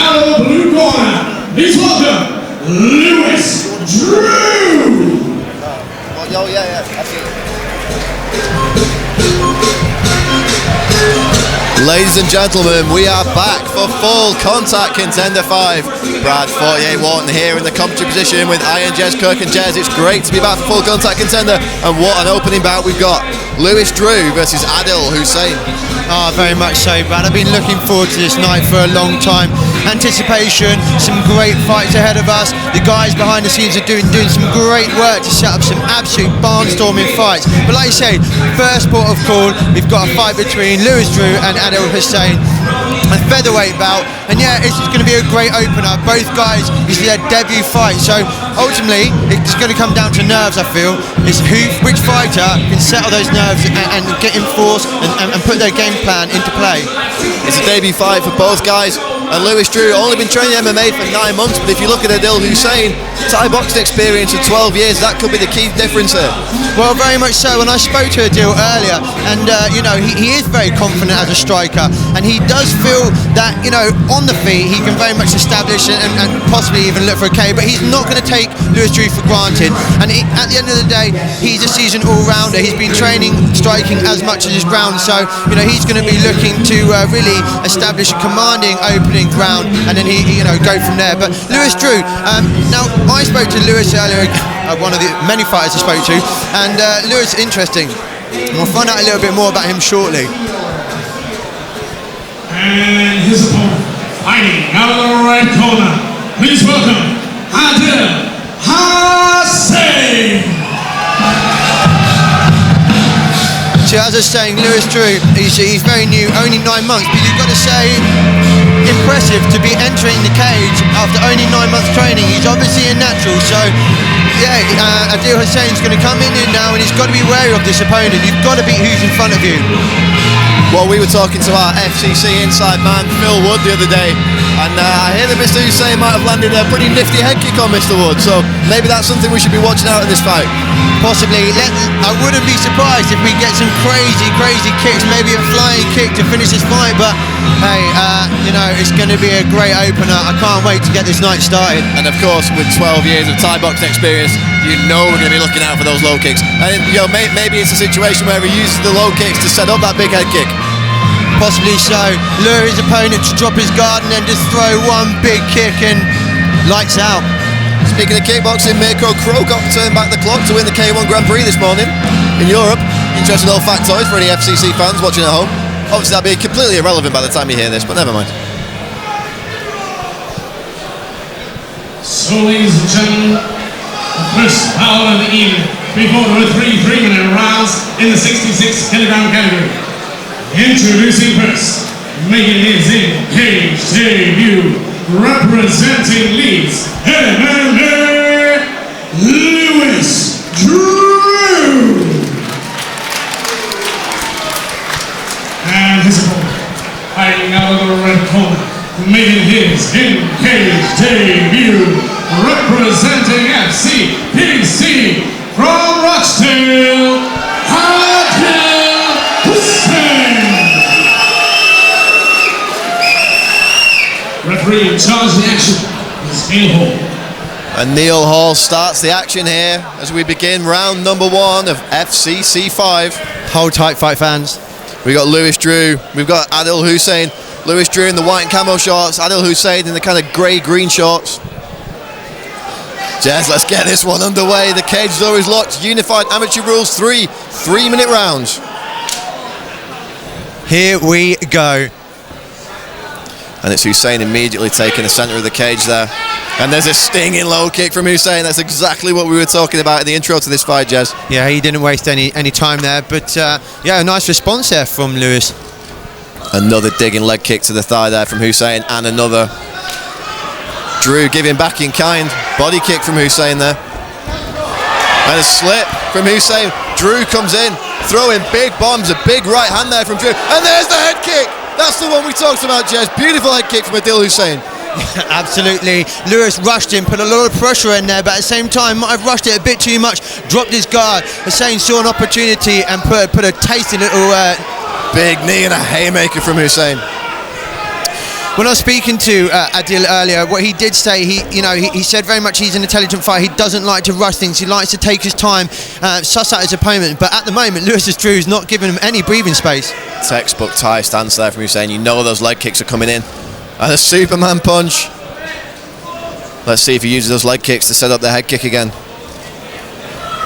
out of the blue corner, please welcome Lewis Drew. Oh, yeah, absolutely. Ladies and gentlemen, we are back for full contact Contender 5. Brad 48 Wharton here in the commentary position with Ian, Jez, Kirk and Jez. It's great to be back for full contact Contender, and what an opening bout we've got. Lewis Drew versus Adil HUSSAIN. Oh, very much so, Brad. I've been looking forward to this night for a long time. Anticipation, some great fights ahead of us. The guys behind the scenes are doing some great work to set up some absolute barnstorming fights. But like you say, first port of call, we've got a fight between Lewis Drew and Adil HUSSAIN, a featherweight bout, and yeah, it's going to be a great opener. Both guys, it's their debut fight, so ultimately it's going to come down to nerves. I feel it's which fighter can settle those nerves and get in force and put their game plan into play. It's a debut fight for both guys, and Lewis Drew only been training MMA for 9 months, but if you look at Adil HUSSAIN, Thai boxing experience of 12 years, that could be the key difference here. Well, very much so. When I spoke to Adil earlier, and you know, he is very confident as a striker, and he does feel that, you know, on the feet he can very much establish and possibly even look for a K, but he's not going to take Lewis Drew for granted. And at the end of the day, he's a seasoned all-rounder. He's been training striking as much as his ground, so you know, he's going to be looking to really establish a commanding opening round, and then he go from there. But Lewis Drew, now I spoke to Lewis earlier, one of the many fighters I spoke to, and Lewis, interesting. We'll find out a little bit more about him shortly. And his opponent, fighting out of the right corner, please welcome Adil HUSSAIN. So as I was saying, Lewis Drew, he's very new, only 9 months, but you've got to say, impressive to be entering the cage after only 9 months training. He's obviously a natural, so yeah, Adil HUSSAIN's going to come in here now, and he's got to be wary of this opponent. You've got to beat who's in front of you. Well, we were talking to our FCC inside man, Phil Wood, the other day, and I hear that Mr. HUSSAIN might have landed a pretty nifty head kick on Mr. Wood, so maybe that's something we should be watching out in this fight. Possibly. I wouldn't be surprised if we get some crazy kicks, maybe a flying kick to finish this fight, but hey, you know, it's going to be a great opener. I can't wait to get this night started. And of course, with 12 years of Thai boxing experience, you know we're going to be looking out for those low kicks. And you know, maybe it's a situation where he uses the low kicks to set up that big head kick. Possibly so. Lure his opponent to drop his guard and then just throw one big kick and lights out. Speaking of kickboxing, Mirko Krokop turned back the clock to win the K1 Grand Prix this morning in Europe. Interesting little factoid for any FCC fans watching at home. Obviously that'll be completely irrelevant by the time you hear this, but never mind. So ladies and gentlemen, the first bout of the evening, before there were 3 3-minute rounds in the 66-kilogram category. Introducing first, making his in-cage debut, representing Leeds, MMA, Lewis Drew. And his opponent, fighting out of the red corner, making his in-cage debut, representing FCPC from Rochdale, Adil HUSSAIN. Referee in charge of the action is Neil Hall. And Neil Hall starts the action here as we begin round number 1 of FCC5. Hold tight, fight fans. We've got Lewis Drew, we've got Adil HUSSAIN. Lewis Drew in the white and camo shorts, Adil HUSSAIN in the kind of grey-green shorts. Jez, let's get this one underway. The cage door is locked. Unified amateur rules, 3 3-minute rounds. Here we go. And it's HUSSAIN immediately taking the centre of the cage there. And there's a stinging low kick from HUSSAIN. That's exactly what we were talking about in the intro to this fight, Jez. Yeah, he didn't waste any time there, but yeah, a nice response there from Lewis. Another digging leg kick to the thigh there from HUSSAIN, and another. Drew giving back in kind. Body kick from HUSSAIN there. And a slip from HUSSAIN. Drew comes in, throwing big bombs, a big right hand there from Drew. And there's the head kick! That's the one we talked about, Jez. Beautiful head kick from Adil HUSSAIN. Absolutely. Lewis rushed him, put a lot of pressure in there, but at the same time might have rushed it a bit too much, dropped his guard. HUSSAIN saw an opportunity and put a tasty little big knee and a haymaker from HUSSAIN. When I was speaking to Adil earlier, what he did say, he said very much he's an intelligent fighter. He doesn't like to rush things. He likes to take his time, suss out his opponent. But at the moment, Lewis Drew's not giving him any breathing space. Textbook Thai stance there from Hussein. You know those leg kicks are coming in. And a Superman punch. Let's see if he uses those leg kicks to set up the head kick again.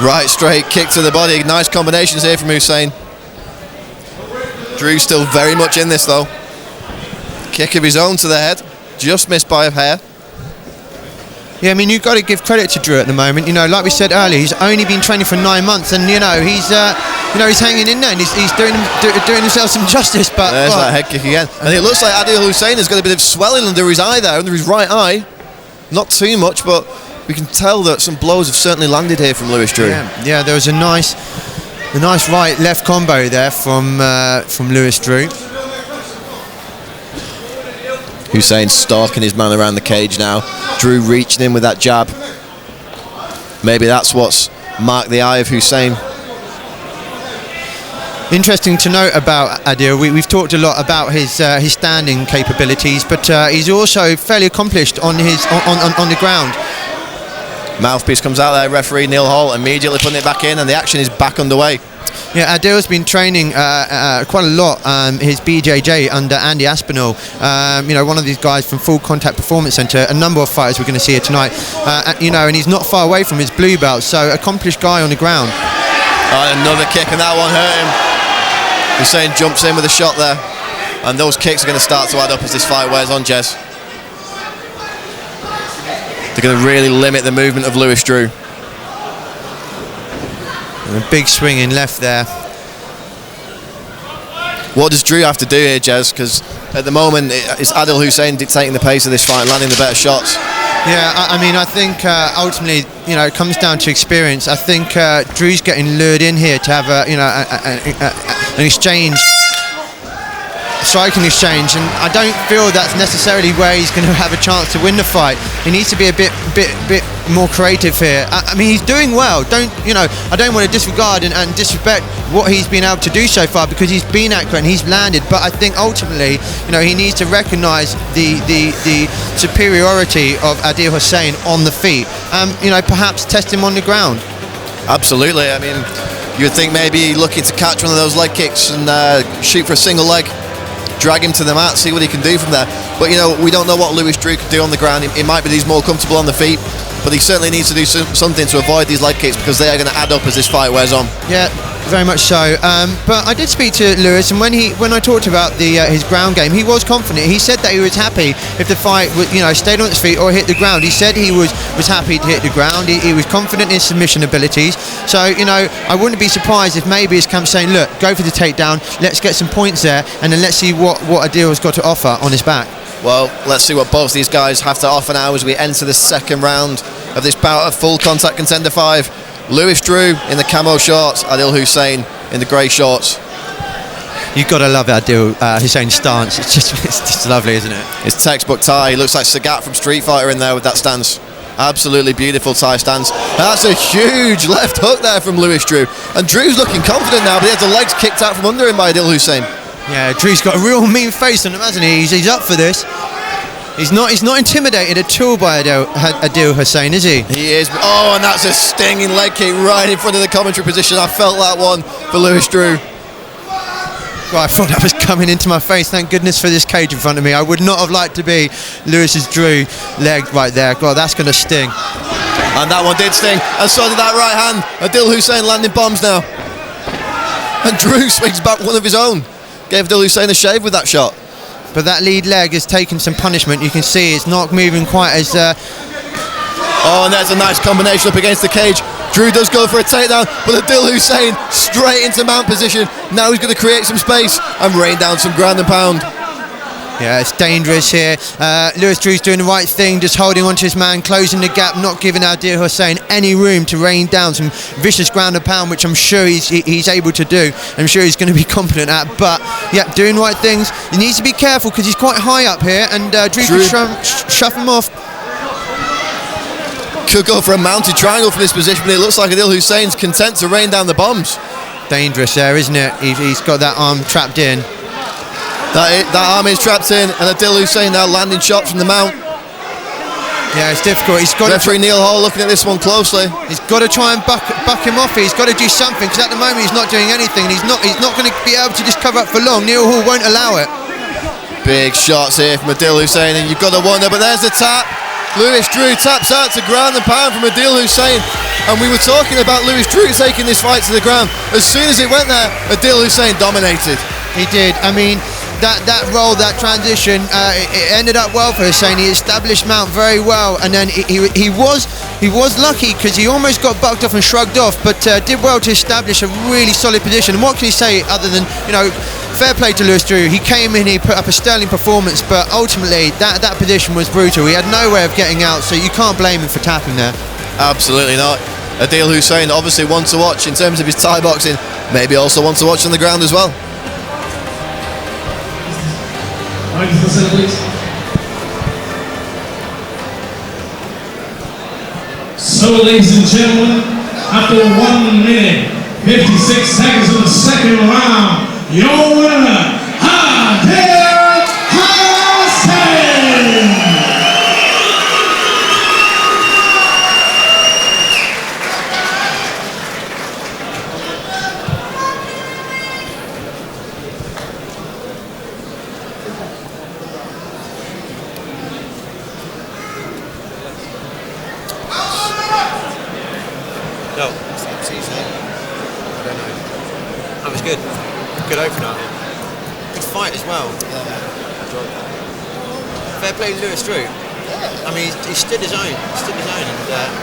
Right straight kick to the body. Nice combinations here from Hussein. Drew still very much in this though. Kick of his own to the head, just missed by a hair. Yeah, I mean, you've got to give credit to Drew at the moment. You know, like we said earlier, he's only been training for 9 months, and he's hanging in there, and he's doing himself some justice. But there's that head kick again, and it looks like Adil Hussain has got a bit of swelling under his eye there, under his right eye. Not too much, but we can tell that some blows have certainly landed here from Lewis Drew. Yeah, there was a nice right-left combo there from Lewis Drew. Hussein stalking his man around the cage now. Drew reaching in with that jab. Maybe that's what's marked the eye of Hussein. Interesting to note about Adil, we've talked a lot about his standing capabilities, but he's also fairly accomplished on the ground. Mouthpiece comes out there, referee Neil Hall immediately putting it back in, and the action is back underway. Yeah, Adil's been training quite a lot, his BJJ under Andy Aspinall, one of these guys from Full Contact Performance Centre, a number of fighters we're going to see here tonight, and he's not far away from his blue belt, so accomplished guy on the ground. Another kick, and that one hurt him. Hussein jumps in with a shot there, and those kicks are going to start to add up as this fight wears on, Jez. They're going to really limit the movement of Lewis Drew. And a big swing in left there. What does Drew have to do here, Jez? Because at the moment it's Adil Hussain dictating the pace of this fight, landing the better shots. Yeah, I think ultimately, it comes down to experience. I think Drew's getting lured in here to have an exchange, striking exchange, and I don't feel that's necessarily where he's going to have a chance to win the fight. He needs to be a bit more creative here. I mean, he's doing well. I don't want to disregard and disrespect what he's been able to do so far, because he's been accurate and he's landed. But I think ultimately, he needs to recognise the superiority of Adil Hussain on the feet. Perhaps test him on the ground. Absolutely. I mean, you would think maybe looking to catch one of those leg kicks and shoot for a single leg. Drag him to the mat, see what he can do from there. But we don't know what Lewis Drew can do on the ground. It might be that he's more comfortable on the feet, but he certainly needs to do something to avoid these leg kicks, because they are going to add up as this fight wears on. Yeah, very much so. But I did speak to Lewis, and when I talked about his ground game, he was confident. He said that he was happy if the fight stayed on its feet or hit the ground. He said he was happy to hit the ground. He was confident in his submission abilities. So I wouldn't be surprised if maybe his camp's saying, look, go for the takedown, let's get some points there, and then let's see what Adil's got to offer on his back. Well, let's see what both these guys have to offer now as we enter the second round of this bout of Full Contact Contender 5. Lewis Drew in the camo shorts, Adil Hussain in the grey shorts. You've got to love Adil Hussein's stance. It's just lovely, isn't it? It's textbook Thai. He looks like Sagat from Street Fighter in there with that stance. Absolutely beautiful Thai stance. And that's a huge left hook there from Lewis Drew. And Drew's looking confident now, but he has the legs kicked out from under him by Adil Hussain. Yeah, Drew's got a real mean face on him, hasn't he? He's up for this. He's not intimidated at all by Adil Hussain, is he? He is. Oh, and that's a stinging leg kick right in front of the commentary position. I felt that one for Lewis Drew. Well, I thought that was coming into my face. Thank goodness for this cage in front of me. I would not have liked to be Lewis's Drew leg right there. God, that's going to sting. And that one did sting. And so did that right hand. Adil Hussain landing bombs now. And Drew swings back one of his own. Gave Adil Hussain a shave with that shot. But that lead leg has taken some punishment. You can see it's not moving quite as... Oh, and there's a nice combination up against the cage. Drew does go for a takedown, but Adil Hussain straight into mount position. Now he's going to create some space and rain down some ground and pound. Yeah, it's dangerous here. Lewis Drew's doing the right thing, just holding onto his man, closing the gap, not giving Adil Hussain any room to rain down some vicious ground and pound, which I'm sure he's able to do. I'm sure he's going to be competent at. But yeah, doing right things. He needs to be careful because he's quite high up here, and Drew could shove him off. Could go for a mounted triangle from this position, but it looks like Adil Hussain's content to rain down the bombs. Dangerous there, isn't it? He's got that arm trapped in. That arm is trapped in, and Adil HUSSAIN now landing shots from the mount. Yeah, it's difficult. He's got Referee Neil Hall looking at this one closely. He's got to try and buck him off. He's got to do something, because at the moment he's not doing anything. He's not going to be able to just cover up for long. Neil Hall won't allow it. Big shots here from Adil HUSSAIN, and you've got to wonder, but there's the tap. Lewis Drew taps out to ground and pound from Adil HUSSAIN, and we were talking about Lewis Drew taking this fight to the ground. As soon as it went there, Adil HUSSAIN dominated. He did. I mean, that roll, that transition, it ended up well for HUSSAIN. He established mount very well, and then he was lucky, because he almost got bucked off and shrugged off, but did well to establish a really solid position. And what can you say other than, you know, fair play to Lewis Drew. He came in, he put up a sterling performance, but ultimately that position was brutal. He had no way of getting out, so you can't blame him for tapping there. Absolutely not. Adil HUSSAIN obviously one to watch in terms of his Thai boxing, maybe also one to watch on the ground as well. Right to the center, please. So, ladies and gentlemen, after 1 minute, 56 seconds of the second round, your winner, Adil HUSSAIN! No, it's the FCC. I don't know. That was good. Good opener. Good fight as well. Fair play to Lewis Drew. I mean, he stood his own. And